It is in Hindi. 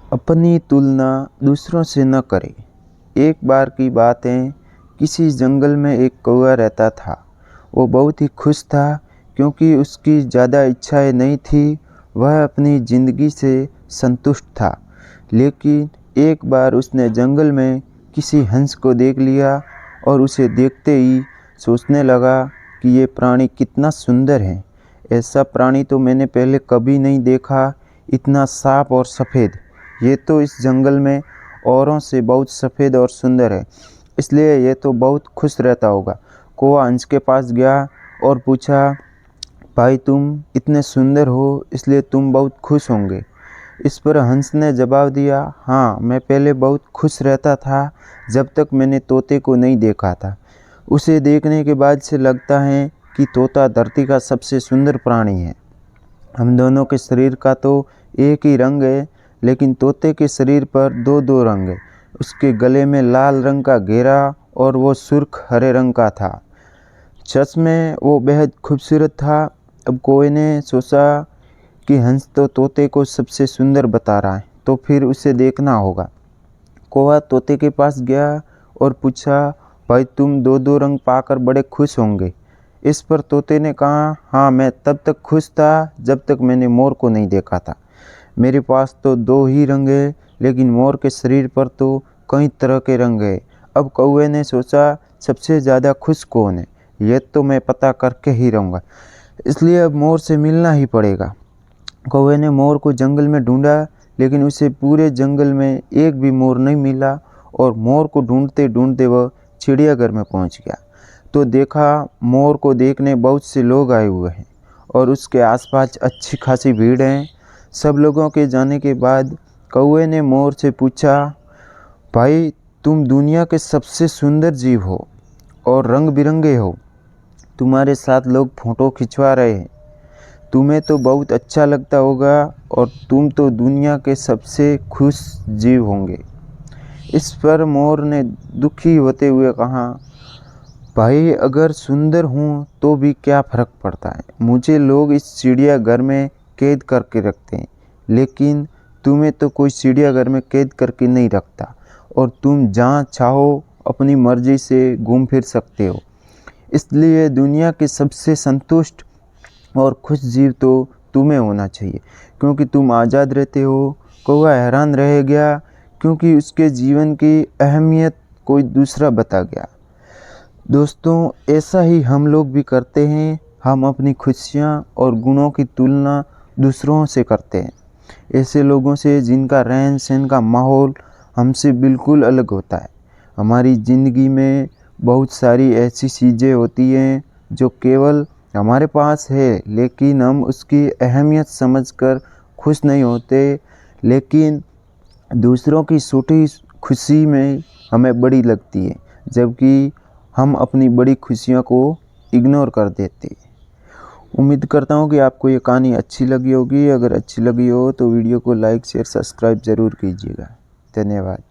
अपनी तुलना दूसरों से न करें। एक बार की बात है, किसी जंगल में एक कौवा रहता था। वो बहुत ही खुश था क्योंकि उसकी ज़्यादा इच्छाएं नहीं थी। वह अपनी ज़िंदगी से संतुष्ट था। लेकिन एक बार उसने जंगल में किसी हंस को देख लिया और उसे देखते ही सोचने लगा कि ये प्राणी कितना सुंदर है। ऐसा प्राणी तो मैंने पहले कभी नहीं देखा, इतना साफ और सफ़ेद। ये तो इस जंगल में औरों से बहुत सफ़ेद और सुंदर है, इसलिए ये तो बहुत खुश रहता होगा। कौवा हंस के पास गया और पूछा, भाई तुम इतने सुंदर हो इसलिए तुम बहुत खुश होंगे। इस पर हंस ने जवाब दिया, हाँ, मैं पहले बहुत खुश रहता था जब तक मैंने तोते को नहीं देखा था। उसे देखने के बाद से लगता है कि तोता धरती का सबसे सुंदर प्राणी है। हम दोनों के शरीर का तो एक ही रंग है, लेकिन तोते के शरीर पर दो दो रंग है। उसके गले में लाल रंग का घेरा और वो सुर्ख हरे रंग का था। सच में वो बेहद खूबसूरत था। अब कौवे ने सोचा कि हंस तो तोते को सबसे सुंदर बता रहा है, तो फिर उसे देखना होगा। कौवा तोते के पास गया और पूछा, भाई तुम दो दो रंग पाकर बड़े खुश होंगे। इस पर तोते ने कहा, हाँ, मैं तब तक खुश था जब तक मैंने मोर को नहीं देखा था। मेरे पास तो दो ही रंग है, लेकिन मोर के शरीर पर तो कई तरह के रंग है। अब कौवे ने सोचा, सबसे ज़्यादा खुश कौन है, ये तो मैं पता करके ही रहूँगा, इसलिए अब मोर से मिलना ही पड़ेगा। कौवे ने मोर को जंगल में ढूंढा, लेकिन उसे पूरे जंगल में एक भी मोर नहीं मिला और मोर को ढूंढते ढूंढते वह चिड़ियाघर में पहुंच गया। तो देखा, मोर को देखने बहुत से लोग आए हुए हैं और उसके आसपास अच्छी खासी भीड़ है। सब लोगों के जाने के बाद कौवे ने मोर से पूछा, भाई तुम दुनिया के सबसे सुंदर जीव हो और रंग बिरंगे हो। तुम्हारे साथ लोग फ़ोटो खिंचवा रहे हैं। तुम्हें तो बहुत अच्छा लगता होगा और तुम तो दुनिया के सबसे खुश जीव होंगे। इस पर मोर ने दुखी होते हुए कहा, भाई अगर सुंदर हूँ तो भी क्या फ़र्क पड़ता है। मुझे लोग इस चिड़ियाघर में कैद करके रखते हैं, लेकिन तुम्हें तो कोई चिड़ियाघर में कैद करके नहीं रखता और तुम जहाँ चाहो अपनी मर्ज़ी से घूम फिर सकते हो। इसलिए दुनिया के सबसे संतुष्ट और खुश जीव तो तुम्हें होना चाहिए, क्योंकि तुम आज़ाद रहते हो। कौवा हैरान रह गया क्योंकि उसके जीवन की अहमियत कोई दूसरा बता गया। दोस्तों, ऐसा ही हम लोग भी करते हैं। हम अपनी खुशियाँ और गुणों की तुलना दूसरों से करते हैं, ऐसे लोगों से जिनका रहन सहन का माहौल हमसे बिल्कुल अलग होता है। हमारी ज़िंदगी में बहुत सारी ऐसी चीज़ें होती हैं जो केवल हमारे पास है, लेकिन हम उसकी अहमियत समझकर खुश नहीं होते, लेकिन दूसरों की छोटी खुशी में हमें बड़ी लगती है, जबकि हम अपनी बड़ी खुशियों को इग्नोर कर देते हैं। उम्मीद करता हूँ कि आपको ये कहानी अच्छी लगी होगी। अगर अच्छी लगी हो तो वीडियो को लाइक शेयर सब्सक्राइब ज़रूर कीजिएगा। धन्यवाद।